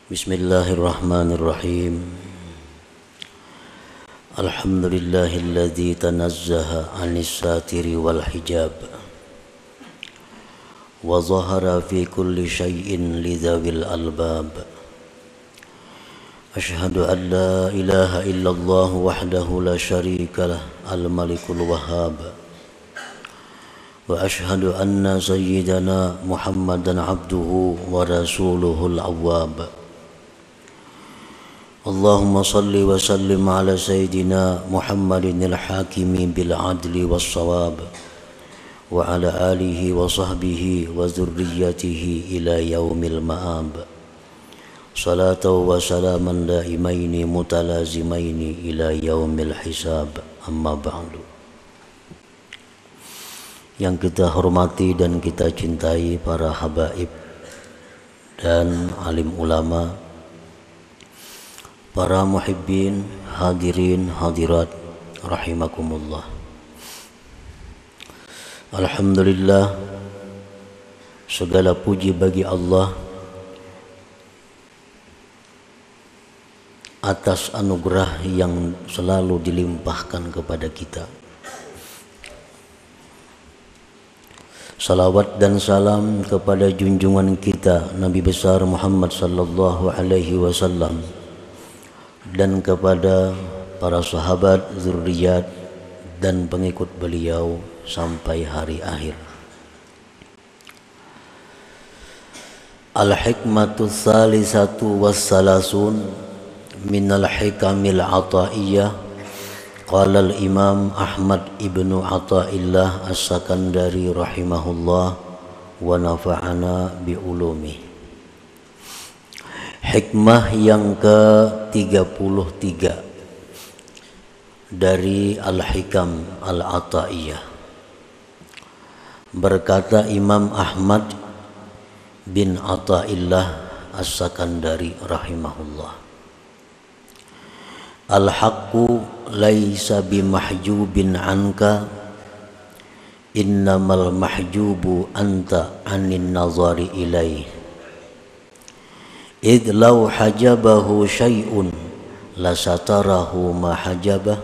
Bismillahirrahmanirrahim. Alhamdulillahilladzi tanazzaha 'anis satiri wal hijab wa zahara fi kulli syai'in lidzawil albab. Asyhadu an la ilaha illallah wahdahu la syarika lah al-malikul wahhab. Wa asyhadu anna sayyidana Muhammadan abduhu wa rasuluhul awwab. Allahumma salli wa sallim ala sayyidina Muhammadin al-hakimi bil adli was sawab wa ala alihi wa sahbihi wa zurriyatihi ila yaumil ma'ab. Salatu wa salaman daimaini mutalazimaini ila yaumil hisab. Amma ba'du. Yang kita hormati dan kita cintai para habaib dan alim ulama, para muhibbin, hadirin, hadirat, rahimakumullah. Alhamdulillah, segala puji bagi Allah atas anugerah yang selalu dilimpahkan kepada kita. Salawat dan salam kepada junjungan kita Nabi besar Muhammad sallallahu alaihi wasallam dan kepada para sahabat, zuriat dan pengikut beliau sampai hari akhir. Al-hikmatu tsalisatu wassalasun minal hikamil ataiyah. Qala al-Imam Ahmad ibnu Athaillah As-Sakandari rahimahullah wa nafa'ana bi ulumi. Hikmah yang ke-33 dari Al-Hikam Al-Ataiyah. Berkata Imam Ahmad bin Athaillah As-Sakandari rahimahullah, al-haqqu laisa bimahjubin anka, innamal mahjubu anta anin nazari ilaih. Idh law hajabahu syai'un lasatarahu ma hajabah,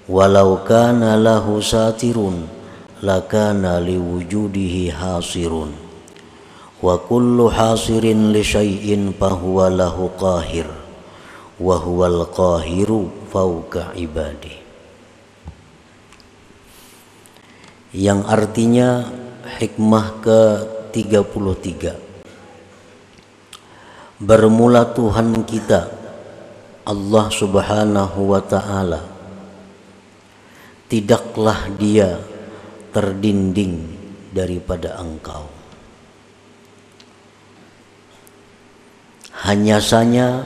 walau kana lahu satirun lakana liwujudihi hasirun, wa kullu hasirin li syai'in fahuwa lahu qahir, wa huwal qahiru fauqa ibadi. Yang artinya hikmah ke-33, bermula Tuhan kita Allah subhanahu wa ta'ala tidaklah dia terdinding daripada engkau, hanya saja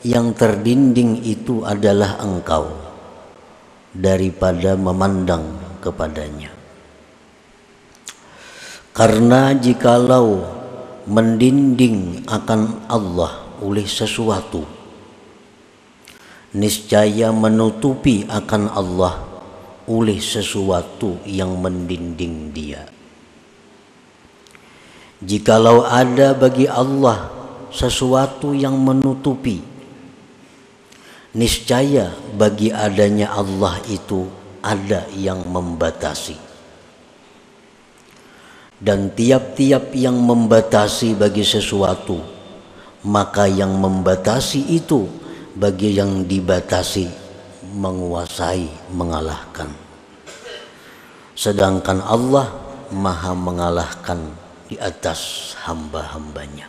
yang terdinding itu adalah engkau daripada memandang kepadanya. Karena jikalau mendinding akan Allah oleh sesuatu, niscaya menutupi akan Allah oleh sesuatu yang mendinding dia. Jikalau ada bagi Allah sesuatu yang menutupi, niscaya bagi adanya Allah itu ada yang membatasi. Dan tiap-tiap yang membatasi bagi sesuatu, maka yang membatasi itu bagi yang dibatasi menguasai, mengalahkan. Sedangkan Allah maha mengalahkan di atas hamba-hambanya.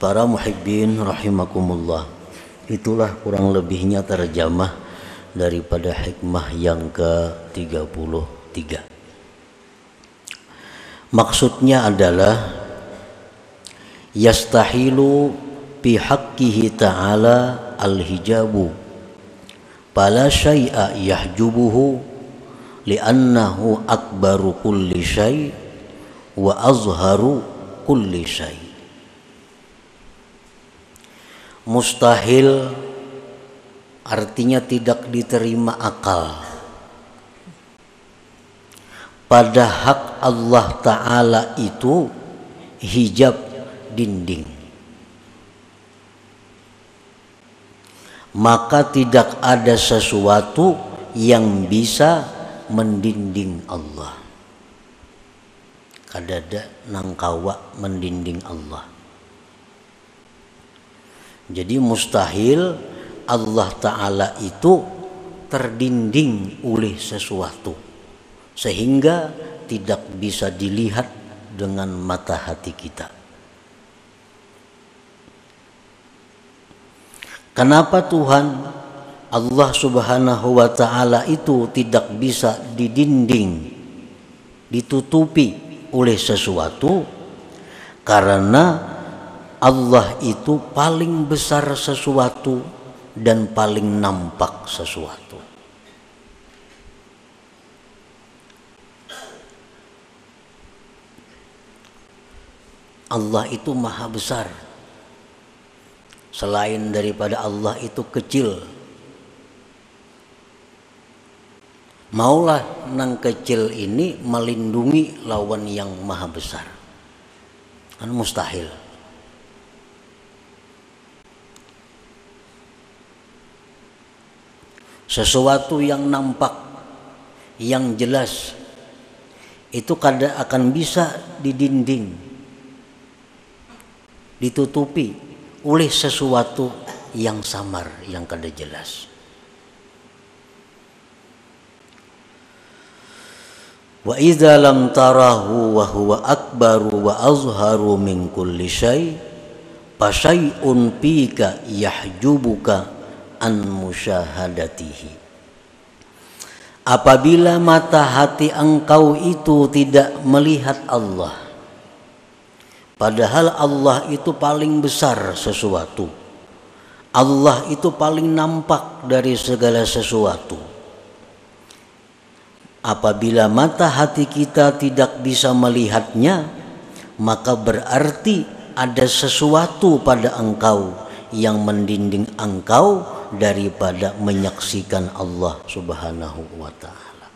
Para muhibbin rahimakumullah, itulah kurang lebihnya terjemah daripada hikmah yang ke-33. Maksudnya adalah yastahilu bi haqqihi ta'ala al-hijabu fala syai'a yahjubuhu li'annahu akbaru kulli syai' wa azharu kulli syai'. Mustahil artinya tidak diterima akal pada hak Allah Ta'ala itu hijab dinding. maka tidak ada sesuatu yang bisa mendinding Allah. Kadada nangkawa mendinding Allah. Jadi mustahil Allah Ta'ala itu terdinding oleh sesuatu sehingga tidak bisa dilihat dengan mata hati kita. Kenapa Tuhan Allah Subhanahu wa Ta'ala itu tidak bisa didinding, ditutupi oleh sesuatu? Karena Allah itu paling besar sesuatu dan paling nampak sesuatu. Allah itu maha besar. Selain daripada Allah itu kecil. Maulah nang kecil ini melindungi lawan yang maha besar. Kan mustahil. Sesuatu yang nampak, yang jelas, itu kada akan bisa didinding, ditutupi oleh sesuatu yang samar, yang kada jelas. Wa idza lam tarahu wa huwa akbaru wa azharu min kulli syai' fa syai'un fika yahjubuka an musyahadatihi. Apabila mata hati engkau itu tidak melihat Allah, padahal Allah itu paling besar sesuatu, Allah itu paling nampak dari segala sesuatu. Apabila mata hati kita tidak bisa melihatnya, maka berarti ada sesuatu pada engkau yang mendinding engkau daripada menyaksikan Allah Subhanahu wa Ta'ala.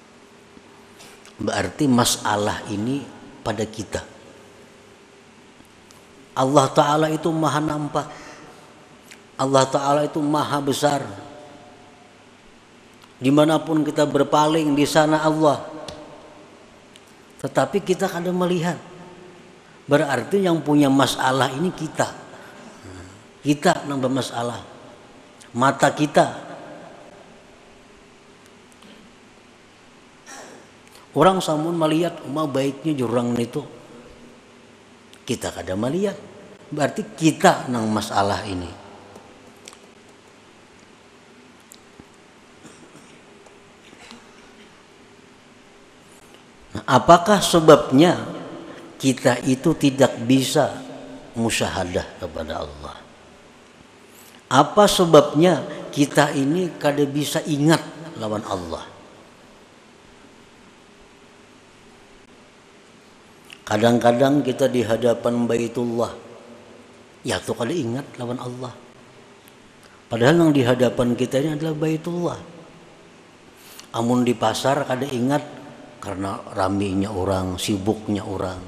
Berarti masalah ini pada kita. Allah Ta'ala itu maha nampak, Allah Ta'ala itu maha besar. Dimanapun kita berpaling, di sana Allah. Tetapi kita kadang melihat. Berarti yang punya masalah ini kita. Kita yang bermasalah. Mata kita. Orang samun melihat umah baiknya jurang itu. Kita kadang melihat. Berarti kita yang masalah ini. Nah, apakah sebabnya kita itu tidak bisa musyahadah kepada Allah? Apa sebabnya kita ini kada bisa ingat lawan Allah? Kadang-kadang kita di hadapan Baitullah, ya tuh kada ingat lawan Allah. Padahal yang di hadapan kita ini adalah Baitullah. Amun di pasar kada ingat karena ramainya orang, sibuknya orang.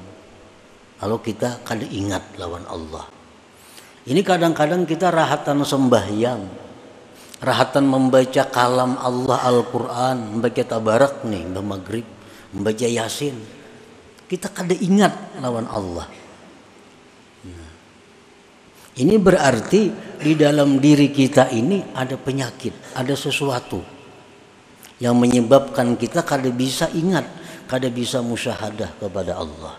Lalu kita kada ingat lawan Allah. Ini kadang-kadang kita rahatan sembahyang, rahatan membaca kalam Allah Al-Quran, membaca tabarak nih, maghrib, membaca yasin. Kita kada ingat lawan Allah. Ini berarti di dalam diri kita ini ada penyakit, ada sesuatu yang menyebabkan kita kada bisa ingat, kada bisa musyahadah kepada Allah.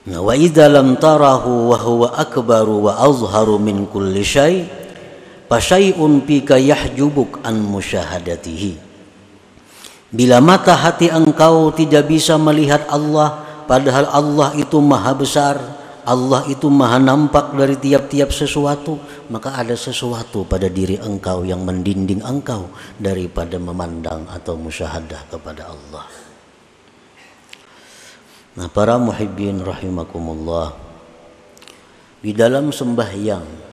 Nah, wa idza lam tarahu wa huwa akbaru wa azharu min kulli syai' fa syai'un fika yahjubuk an musyahadatihi. Bila mata hati engkau tidak bisa melihat Allah, padahal Allah itu maha besar, Allah itu maha nampak dari tiap-tiap sesuatu, maka ada sesuatu pada diri engkau yang mendinding engkau daripada memandang atau musyahadah kepada Allah. Nah, para muhibbin rahimakumullah, di dalam sembahyang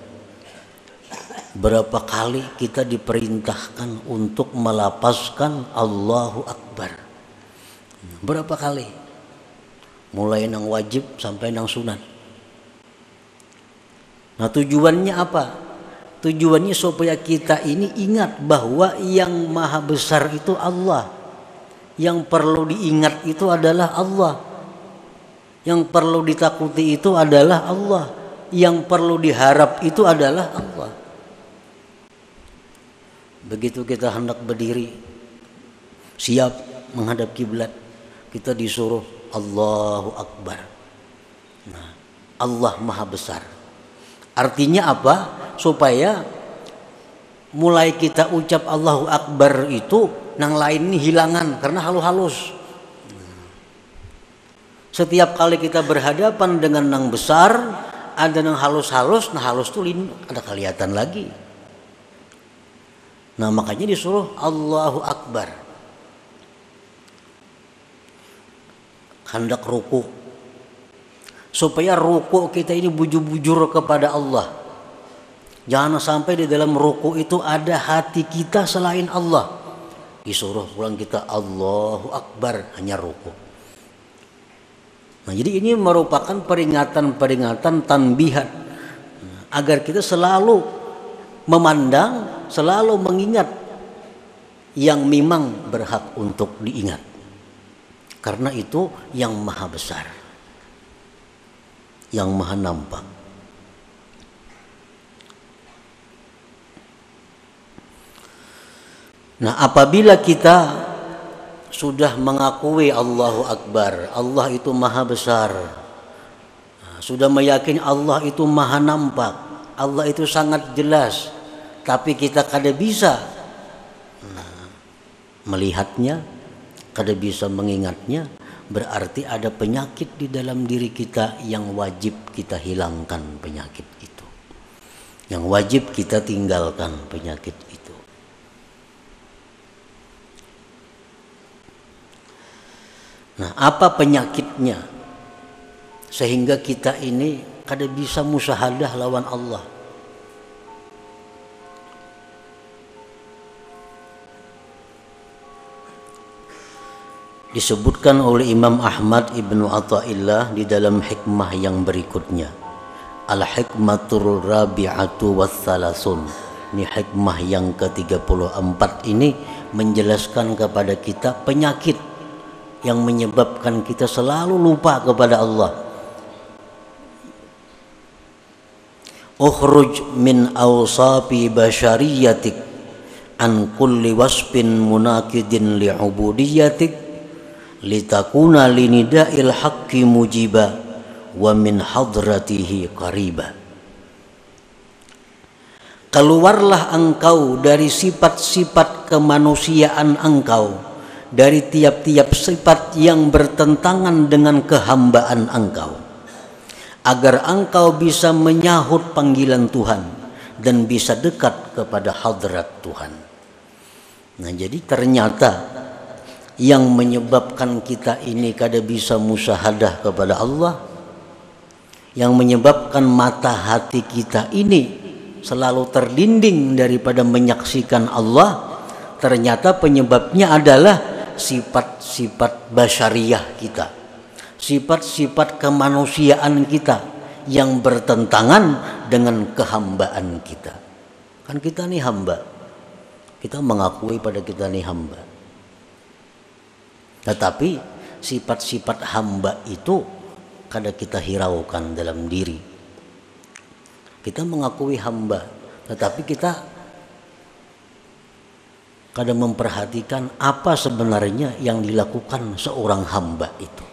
berapa kali kita diperintahkan untuk melapazkan Allahu Akbar? Berapa kali? Mulai nang wajib sampai nang sunat. Nah, tujuannya apa? Tujuannya supaya kita ini ingat bahwa yang maha besar itu Allah. Yang perlu diingat itu adalah Allah. Yang perlu ditakuti itu adalah Allah. Yang perlu diharap itu adalah Allah. Begitu kita hendak berdiri, siap menghadap kiblat, kita disuruh Allahu Akbar. Nah, Allah maha besar. Artinya apa? Supaya mulai kita ucap Allahu Akbar itu, yang lain ini hilangan karena halus-halus. Setiap kali kita berhadapan dengan yang besar, ada yang halus-halus, nah halus tuh ada kelihatan lagi. Nah, makanya disuruh Allahu Akbar. Hendak ruku, supaya ruku kita ini bujur-bujur kepada Allah. Jangan sampai di dalam ruku itu ada hati kita selain Allah. Disuruh pulang kita Allahu Akbar, hanya ruku. Nah, jadi ini merupakan peringatan-peringatan tanbihat agar kita selalu memandang, selalu mengingat yang memang berhak untuk diingat. Karena itu yang maha besar, yang maha nampak. Nah, apabila kita sudah mengakui Allahu Akbar, Allah itu maha besar, sudah meyakini Allah itu maha nampak, Allah itu sangat jelas, tapi kita kada bisa melihatnya, kada bisa mengingatnya, berarti ada penyakit di dalam diri kita yang wajib kita hilangkan penyakit itu, yang wajib kita tinggalkan penyakit itu. Nah, apa penyakitnya sehingga kita ini kada bisa musyahadah lawan Allah? Disebutkan oleh Imam Ahmad Ibnu Athaillah di dalam hikmah yang berikutnya, Al-Hikmatul Rabi'atu Wassalasun. Ini hikmah yang ke-34 ini menjelaskan kepada kita penyakit yang menyebabkan kita selalu lupa kepada Allah. Ukhruj min awsafi basyariyatik an kulli wasfin munakidin li'ubudiyatik litakuna linida'il haqqi mujiba wa min hadratihi qariba. Keluarlah engkau dari sifat-sifat kemanusiaan engkau, dari tiap-tiap sifat yang bertentangan dengan kehambaan engkau, agar engkau bisa menyahut panggilan Tuhan dan bisa dekat kepada hadrat Tuhan. Nah, jadi ternyata yang menyebabkan kita ini kada bisa musyahadah kepada Allah, yang menyebabkan mata hati kita ini selalu terlinding daripada menyaksikan Allah, ternyata penyebabnya adalah sifat-sifat basyariyah kita, sifat-sifat kemanusiaan kita yang bertentangan dengan kehambaan kita. Kan kita nih hamba, kita mengakui pada kita nih hamba, tetapi sifat-sifat hamba itu kada kita hiraukan dalam diri. Kita mengakui hamba, tetapi kita kada memperhatikan apa sebenarnya yang dilakukan seorang hamba itu.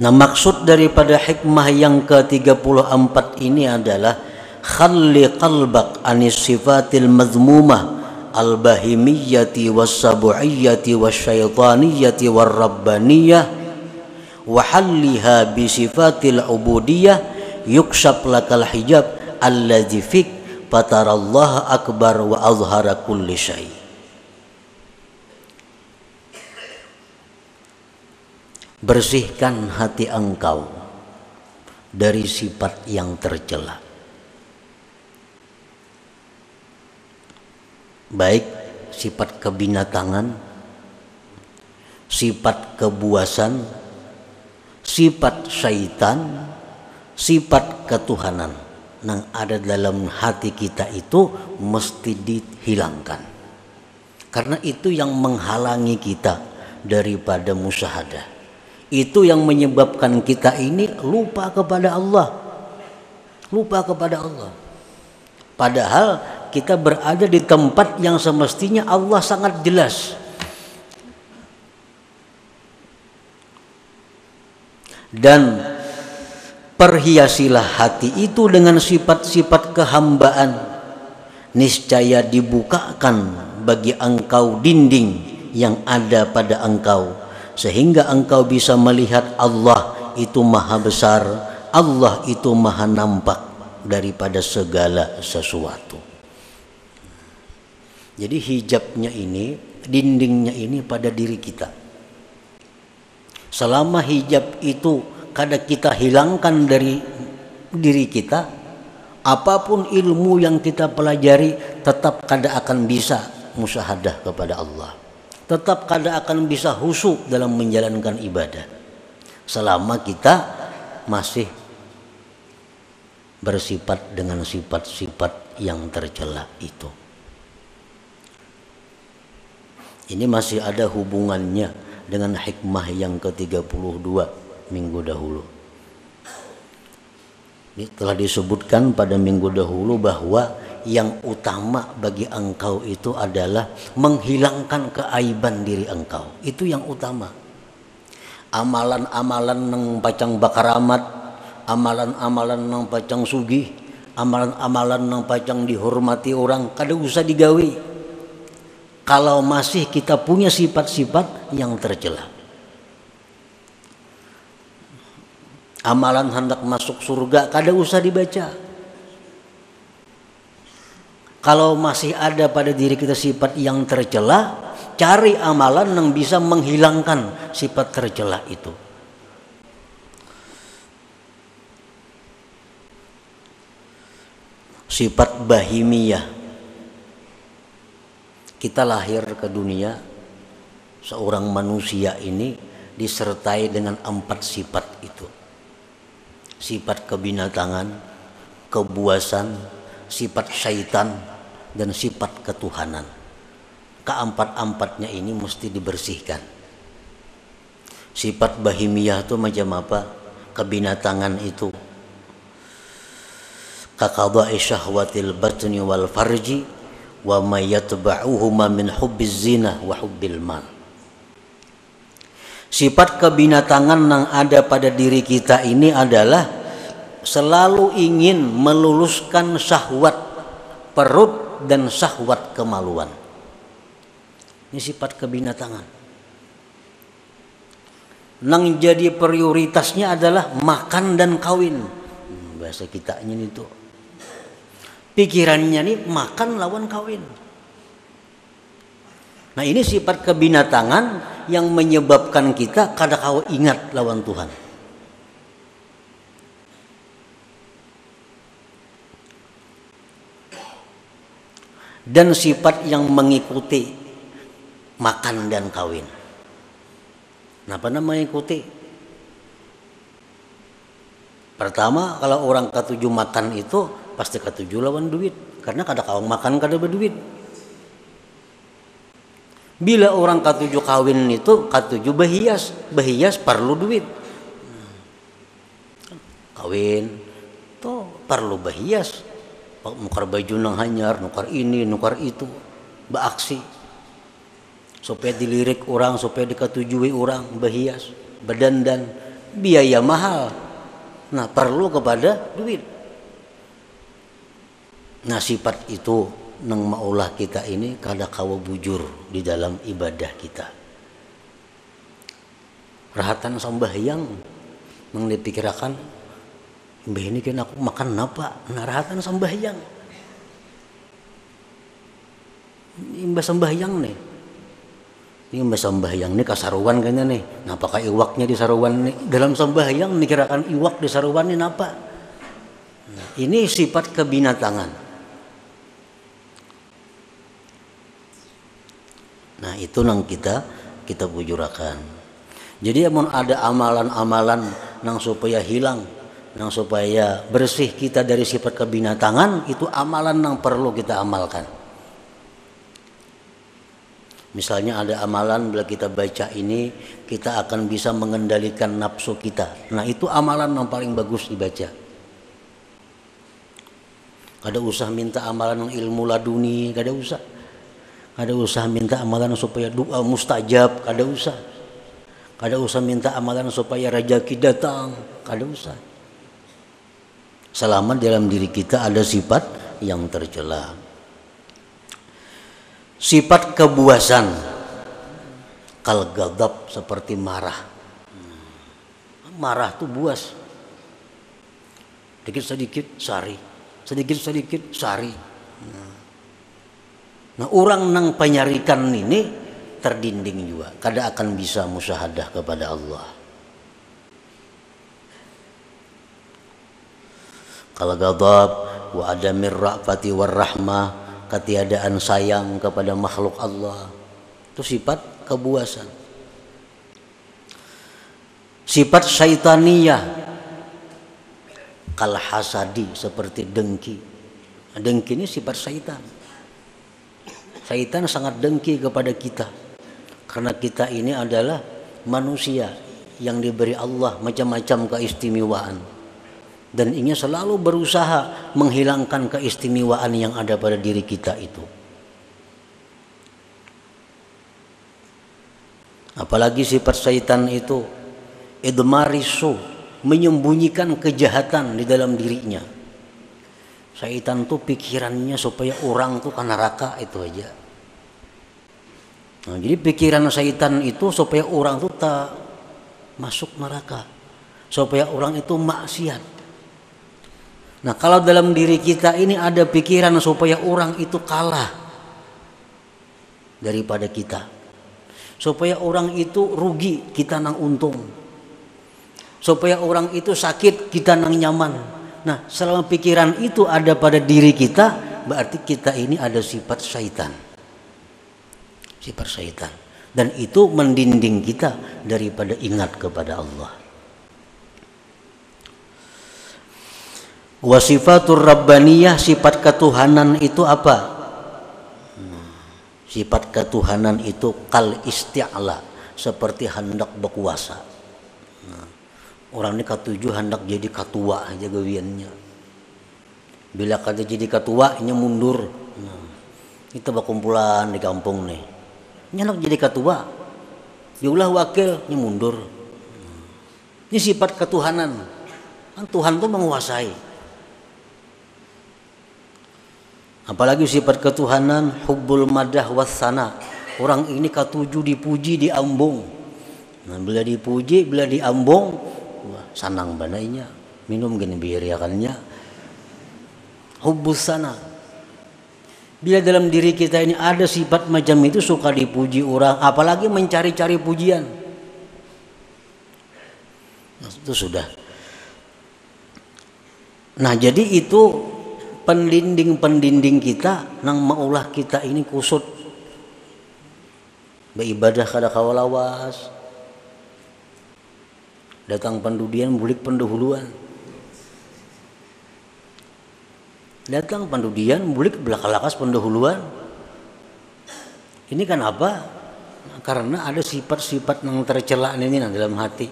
Nah, maksud daripada hikmah yang ke-34 ini adalah khalli qalbak anis sifatil madhmumah al-bahimiyyati was-sabu'iyyati wasyaitaniyati war-rabbaniyah wa halliha bi sifatil ubudiyah yukshaf lakal hijab alladzi fik fatarallah akbar wa azhara kulli syai. Bersihkan hati engkau dari sifat yang tercela, baik sifat kebinatangan, sifat kebuasan, sifat syaitan, sifat ketuhanan yang ada dalam hati kita itu mesti dihilangkan. Karena itu yang menghalangi kita daripada musyahadah. Itu yang menyebabkan kita ini lupa kepada Allah. Lupa kepada Allah. Padahal kita berada di tempat yang semestinya Allah sangat jelas. Dan perhiasilah hati itu dengan sifat-sifat kehambaan, niscaya dibukakan bagi engkau dinding yang ada pada engkau, sehingga engkau bisa melihat Allah itu maha besar, Allah itu maha nampak daripada segala sesuatu. Jadi hijabnya ini, dindingnya ini pada diri kita. Selama hijab itu kada kita hilangkan dari diri kita, apapun ilmu yang kita pelajari tetap kada akan bisa musyahadah kepada Allah. Tetap kada akan bisa khusyuk dalam menjalankan ibadah. Selama kita masih bersifat dengan sifat-sifat yang tercela itu. Ini masih ada hubungannya dengan hikmah yang ke-32 minggu dahulu. Ini telah disebutkan pada minggu dahulu bahwa yang utama bagi engkau itu adalah menghilangkan keaiban diri engkau. Itu yang utama. Amalan-amalan nang pacang bakaramat, amalan-amalan nang pacang sugih, amalan-amalan nang pacang dihormati orang, kada usah digawi kalau masih kita punya sifat-sifat yang tercela. Amalan hendak masuk surga kada usah dibaca. Kalau masih ada pada diri kita sifat yang tercela, cari amalan yang bisa menghilangkan sifat tercela itu. Sifat bahimiyah. Kita lahir ke dunia, seorang manusia ini disertai dengan 4 sifat itu. Sifat kebinatangan, kebuasan, sifat syaitan, dan sifat ketuhanan. Keempat-empatnya ini mesti dibersihkan. Sifat bahimiyah itu macam apa? Kebinatangan itu kaqada'i syahwatil batni wal farji wa ma yatba'uhuma min hubbiz zina wa hubbil mal. Sifat kebinatangan yang ada pada diri kita ini adalah selalu ingin meluluskan syahwat perut dan syahwat kemaluan. Ini sifat kebinatangan. Nang jadi prioritasnya adalah makan dan kawin. Bahasa kita ini itu. Pikirannya nih makan lawan kawin. Nah ini sifat kebinatangan yang menyebabkan kita kada kawa ingat lawan Tuhan. Dan sifat yang mengikuti makan dan kawin. Kenapa namanya mengikuti? Pertama, kalau orang ketujuh makan itu pasti ketujuh lawan duit, karena kada kawang makan kada berduit. Bila orang ketujuh kawin itu ketujuh berhias, berhias perlu duit. Kawin tuh perlu berhias, nukar baju nang hanyar, nukar ini, nukar itu, beraksi supaya dilirik orang, supaya diketujui orang, berhias, berdandan, biaya mahal. Nah perlu kepada duit. Nah sifat itu nang maulah kita ini kada kawa bujur di dalam ibadah kita. Rahatan sambahyang nang dipikirkan, mbah ini kan aku makan apa? Nah rahatan sambahyang. Imbah sambahyang nih. Ini mbah sambahyang nih kasaruan kayaknya nih. Napa ka iwaknya di saruan nih? Dalam sambahyang dikirakan iwak di saruan nih napa? Nah, ini sifat kebinatangan. Nah itu yang kita bujurakan. Jadi ada amalan-amalan nang supaya hilang, nang supaya bersih kita dari sifat kebinatangan, itu amalan yang perlu kita amalkan. Misalnya ada amalan bila kita baca ini kita akan bisa mengendalikan nafsu kita. Nah itu amalan yang paling bagus dibaca. Kada usah minta amalan yang ilmu laduni, kada usah. Kada usah minta amalan supaya doa mustajab, kada usah. Kada usah minta amalan supaya rezeki datang, kada usah. Selama dalam diri kita ada sifat yang tercela. Sifat kebuasan, kal ghadab, seperti marah. Marah tuh buas. Sedikit-sedikit sari, sedikit-sedikit sari. Nah orang nang penyarikan ini terdinding juga, kada akan bisa musyahadah kepada Allah. Kal ghadab wa adamir ra'fati war rahmah, ketiadaan sayang kepada makhluk Allah, itu sifat kebuasan. Sifat syaitaniyah, kal hasadi, seperti dengki. Dengki ini sifat syaitan. Syaitan sangat dengki kepada kita karena kita ini adalah manusia yang diberi Allah macam-macam keistimewaan, dan ingin selalu berusaha menghilangkan keistimewaan yang ada pada diri kita itu. Apalagi sifat syaitan itu idmarisu, menyembunyikan kejahatan di dalam dirinya. Syaitan tuh pikirannya supaya orang tuh ke neraka itu aja. Nah, jadi pikiran syaitan itu supaya orang tuh tak masuk neraka, supaya orang itu maksiat. Nah kalau dalam diri kita ini ada pikiran supaya orang itu kalah daripada kita, supaya orang itu rugi kita nang untung, supaya orang itu sakit kita nang nyaman. Nah selama pikiran itu ada pada diri kita, berarti kita ini ada sifat syaitan. Sifat syaitan. Dan itu mendinding kita daripada ingat kepada Allah. Wasifatur rabbaniyah, sifat ketuhanan itu apa? Sifat ketuhanan itu kal isti'la, seperti hendak berkuasa. Orang ini ketujuh hendak jadi ketua aja gawiannya. Bila kata jadi ketua, nya mundur. Kita berkumpulan di kampung nih. Nya hendak jadi ketua, diulah wakil, nya mundur. Ini sifat ketuhanan. Kan Tuhan itu menguasai. Apalagi sifat ketuhanan hubbul madah wassana. Orang ini ketujuh dipuji, diambung. Nah, bila dipuji, bila diambung, wah, sanang banainya. Minum gini biriakannya. Hubbus sana. Bila dalam diri kita ini ada sifat macam itu, suka dipuji orang, apalagi mencari-cari pujian. Nah, itu sudah. Nah, jadi itu pendinding kita nang maulah kita ini kusut beribadah kada kawalawas, datang pendudian bulik pendahuluan, datang pendudian bulik belakalakas pendahuluan. Ini kan apa? Karena ada sifat-sifat yang tercela ini dalam hati.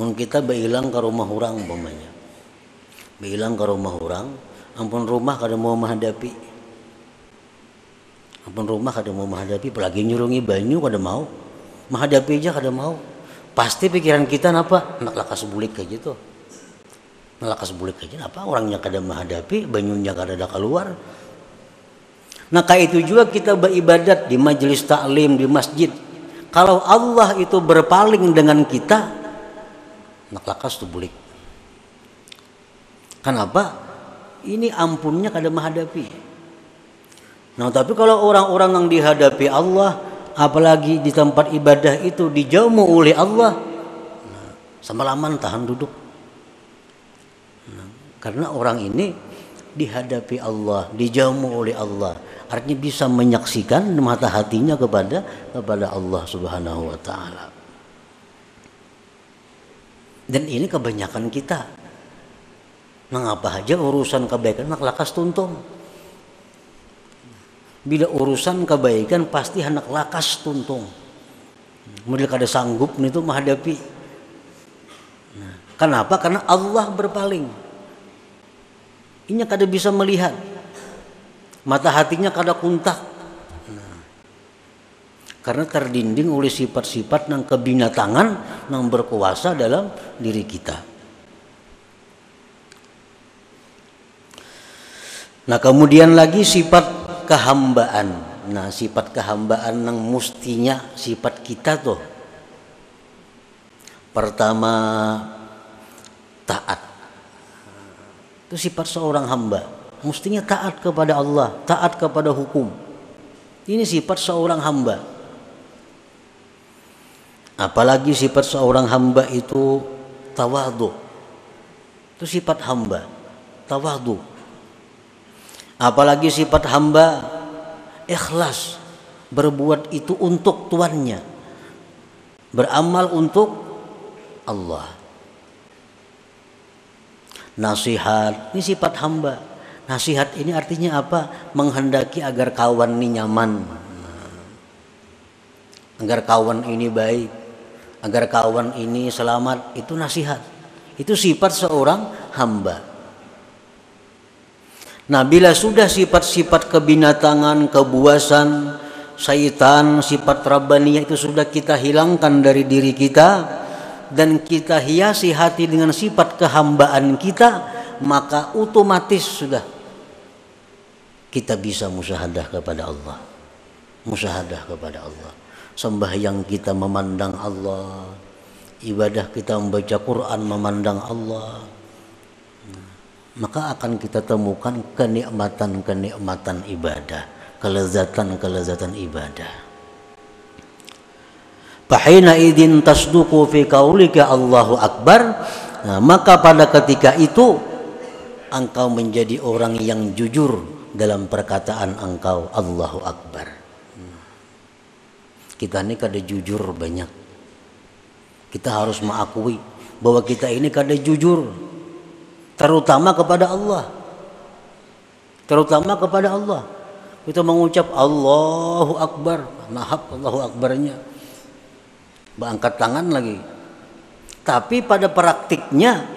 Mun kita beilang ke rumah orang umpamanya, bilang ke rumah orang, ampun rumah kada mau menghadapi, ampun rumah kada mau menghadapi, apalagi nyurungi banyu kada mau, menghadapi aja kada mau. Pasti pikiran kita napa? Nak lakas bulik kayak gitu, nak lakas bulik aja. Napa orangnya kada menghadapi, banyunya kada ada keluar. Nah kayak itu juga kita beribadat di majelis taklim di masjid. Kalau Allah itu berpaling dengan kita, nak lakas tu bulik. Kenapa? Ini ampunnya kada menghadapi. Nah, tapi kalau orang-orang yang dihadapi Allah, apalagi di tempat ibadah itu dijauh oleh Allah, nah, semalaman tahan duduk. Nah, karena orang ini dihadapi Allah, dijauh oleh Allah, artinya bisa menyaksikan mata hatinya kepada Allah Subhanahu wa taala. Dan ini kebanyakan kita. Nah apa aja urusan kebaikan nak lakas tuntung. Bila urusan kebaikan pasti hendak lakas tuntung. Model kada sanggup nih tuh menghadapi. Nah, kenapa? Karena Allah berpaling. Inya kada bisa melihat. Mata hatinya kada kuntak. Nah, karena terdinding oleh sifat-sifat nang kebinatangan nang berkuasa dalam diri kita. Nah kemudian lagi sifat kehambaan. Nah sifat kehambaan nang mustinya sifat kita tuh. Pertama taat. Itu sifat seorang hamba. Mestinya taat kepada Allah, taat kepada hukum. Ini sifat seorang hamba. Apalagi sifat seorang hamba itu tawadhu. Itu sifat hamba, tawadhu. Apalagi sifat hamba ikhlas, berbuat itu untuk tuannya, beramal untuk Allah. Nasihat, ini sifat hamba. Nasihat ini artinya apa? Menghendaki agar kawan ini nyaman, agar kawan ini baik, agar kawan ini selamat. Itu nasihat. Itu sifat seorang hamba. Nah bila sudah sifat-sifat kebinatangan, kebuasan, syaitan, sifat rabbaniyah itu sudah kita hilangkan dari diri kita dan kita hiasi hati dengan sifat kehambaan kita, maka otomatis sudah kita bisa musyahadah kepada Allah. Musyahadah kepada Allah. Sembahyang kita memandang Allah, ibadah kita membaca Quran memandang Allah. Maka akan kita temukan kenikmatan-kenikmatan ibadah, kelezatan-kelezatan ibadah. Fahina idin tasduqu fi qaulika Allahu Akbar. Nah, maka pada ketika itu engkau menjadi orang yang jujur dalam perkataan engkau Allahu Akbar. Kita ini kada jujur banyak. Kita harus mengakui bahwa kita ini kada jujur, terutama kepada Allah. Terutama kepada Allah. Kita mengucap Allahu Akbar, nahap Allahu Akbarnya, berangkat tangan lagi. Tapi pada praktiknya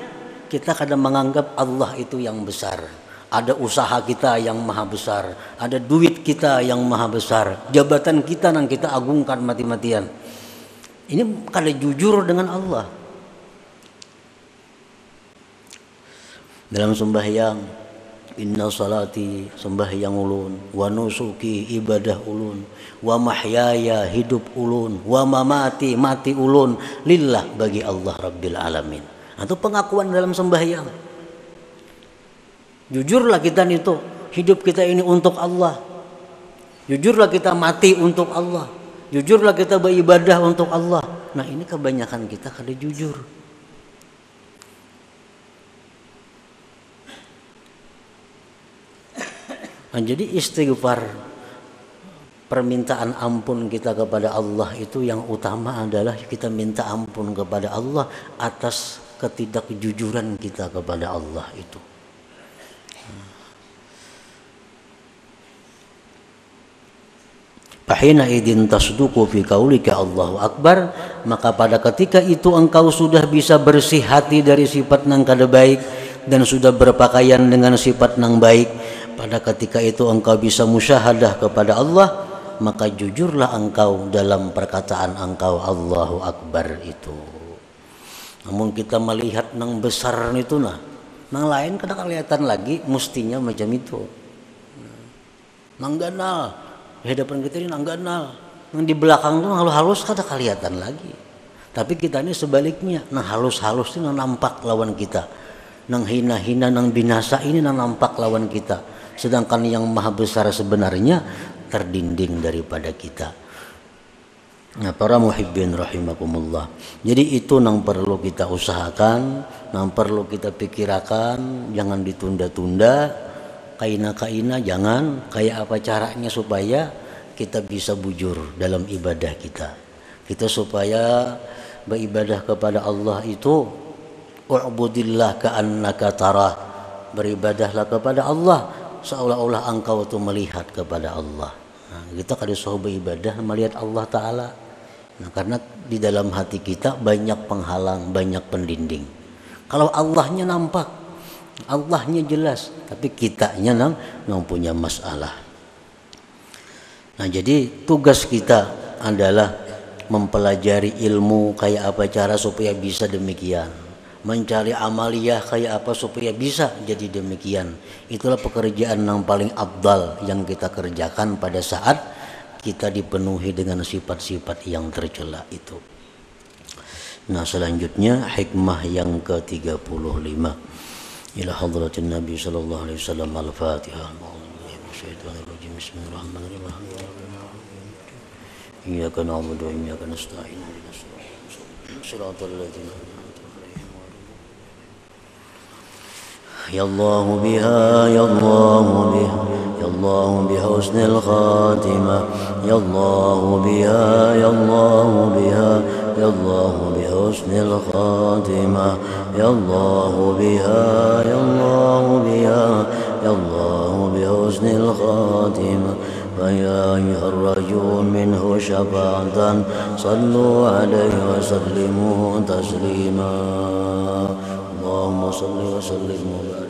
kita kadang menganggap Allah itu yang besar. Ada usaha kita yang maha besar, ada duit kita yang maha besar, jabatan kita yang kita agungkan mati-matian. Ini kada jujur dengan Allah. Dalam sembahyang, inna salati, sembahyang ulun, wa nusuki, ibadah ulun, wa mahyaya, hidup ulun, wa mamati, mati ulun, lillah, bagi Allah Rabbil Alamin. Itu pengakuan dalam sembahyang. Jujurlah kita itu, hidup kita ini untuk Allah. Jujurlah kita mati untuk Allah. Jujurlah kita beribadah untuk Allah. Nah ini kebanyakan kita kada jujur. Nah, jadi istighfar, permintaan ampun kita kepada Allah itu yang utama adalah kita minta ampun kepada Allah atas ketidakjujuran kita kepada Allah itu. Fahina idin tasduqu fi qaulika Allahu Akbar, maka pada ketika itu engkau sudah bisa bersih hati dari sifat nang kada baik dan sudah berpakaian dengan sifat nang baik. Pada ketika itu engkau bisa musyahadah kepada Allah, maka jujurlah engkau dalam perkataan engkau Allahu Akbar itu. Namun kita melihat nang besar itu nang lain kada kelihatan lagi, mestinya macam itu. Nang ganal hadapan kita ini nang ganal, nang di belakang tuh halus-halus kada kelihatan lagi. Tapi kita ini sebaliknya, nang halus-halus itu nang nampak lawan kita, nang hina-hina, nang binasa ini nang nampak lawan kita. Sedangkan yang maha besar sebenarnya terdinding daripada kita. Nah, para muhibbin rahimakumullah. Jadi itu nang perlu kita usahakan, nang perlu kita pikirkan, jangan ditunda-tunda. Kaina-kaina jangan, kayak apa caranya supaya kita bisa bujur dalam ibadah kita. Kita supaya beribadah kepada Allah itu U'budillah ka'annaka tarah. Beribadahlah kepada Allah seolah-olah engkau itu melihat kepada Allah. Nah, kita kalau disuruh beribadah melihat Allah Ta'ala. Nah, karena di dalam hati kita banyak penghalang, banyak pendinding. Kalau Allahnya nampak, Allahnya jelas, tapi kitanya yang punya masalah. Nah, jadi tugas kita adalah mempelajari ilmu kayak apa cara supaya bisa demikian, mencari amaliyah kayak apa supaya bisa jadi demikian. Itulah pekerjaan yang paling afdal yang kita kerjakan pada saat kita dipenuhi dengan sifat-sifat yang tercela itu. Nah, selanjutnya hikmah yang ke-35 ila hadratin Nabi sallallahu alaihi wasallam. Al-Fatihah. Bismillahirrahmanirrahim. Iyyaka na'budu wa iyyaka nasta'in. Shiratal ladzina ya Allah biha ya Allah biha ya Allah biha husnul khatimah ya Allah biha ya Allah biha ya Allah biha husnul khatimah ya Allah biha ya Allah biha ya Allah biha husnul khatimah فيا أيها الرجل منه شفاعة صلوا عليه وسلموا تسليما اللهم صل وسلم